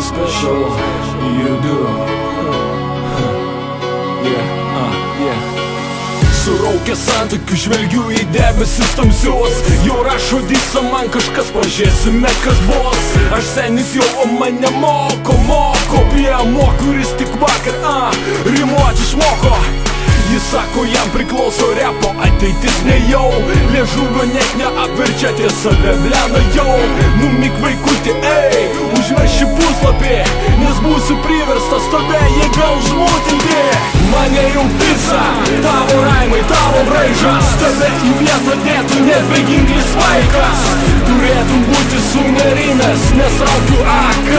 something special you do. Suraukęs santykių žvelgiu į debesis tamsios. Jau rašo disą man kažkas, pažiūrėsime kas bus. Aš senis jau, o mane moko Piemo, kuris tik vakar rimuot išmoko. Jis sako, jam priklauso repo ateitis, ne jau. Liežuvio net neapverčia, tiesa veblena jau. Numik vaikutį, užverš šį puslapį, nes būsiu priverstas tave jėga užmutinti. Mane jau pisa, tavo raimai, tavo braižas, tave į vietą dėtų nebeginklis vaikas. Turėtum būti sunerimęs, nes traukiu AK.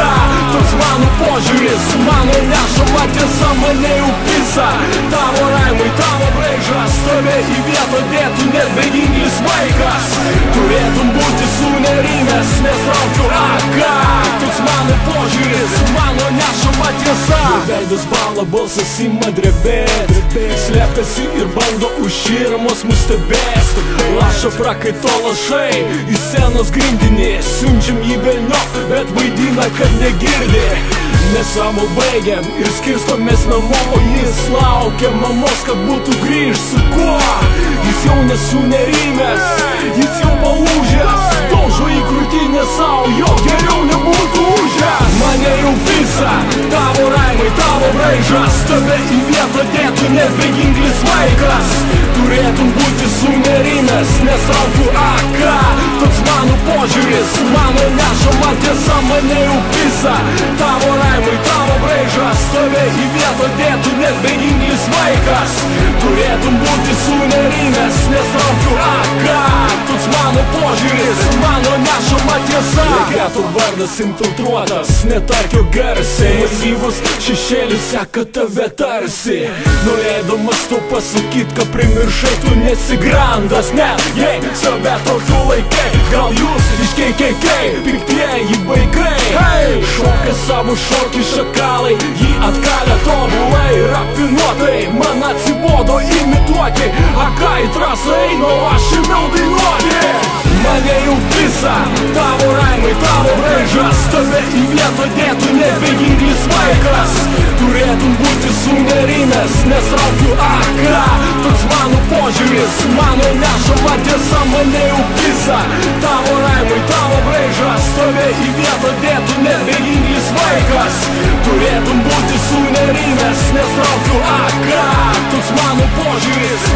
Toks mano požiūris, mano nešama tiesa. Mane jau pisa, tavo raimai, tavo braižas, tave į vietą dėtų nebeginklis vaikas. Turėtum būti sunerimęs, nes traukiu AK. Toks mano požiūris, mano nešama tiesa. Veidas bala, balsas ima drebėt, slepiasi ir bando užširamos mus stebės. Lašo prakaito lašai į scenos grindinį, siunčiam jį velniop, bet vaidina, kad negirdi. Nesamo baigiam ir skirstomės namo, o jis laukia mamos, kad būtų grįž su kuo. Jis jau nesunerimęs, jis jau palūžęs, daužo į krūtinę savo, jo geriau nebūtų užęs. Mane jau pisa, tavo raimai, tavo braižas, tave į vietą dėtų nebeginklis vaikas. Turėtum būti sunerimęs, nes traukiu AK. Toks mano požiūris, mano nešama tiesa. Mane jau pisa, tavo raimai, tavo braižas, tave į vietą dėtų nebeginklis vaikas. Turėtum būti sunerimęs, nes traukiu AK. Toks mano požiūris, mano nešama tiesa. Legato vardas infiltruotas, netarkio garsiai. Masyvus šešėlis seka tave tarsi, norėdamas tu pasakyt, kad primiršai tu nesi grandas. Ne, jei save tokiu laikai, gal jūs iš KKK, piktieji vaikai. Šoka savo šokį šakalai, jį atkalė tobulai, rafinuotai. Man atsibodo imituoti, AK į trasą einu, aš ėmiau dainuoti. Mane jau pisa, tavo raimai, tavo braižas, tave į vietą dėtų nebeginklis vaikas. Turėtum būti sunerimęs, nes traukiu AK. Toks mano požiūris, mano nešama tiesa. Mane jau pisa, tavo raimai, tavo braižas, tave į vietą dėtų nebeginklis vaikas. Turėtum būti sunerimęs, nes traukiu AK. Toks mano požiūris,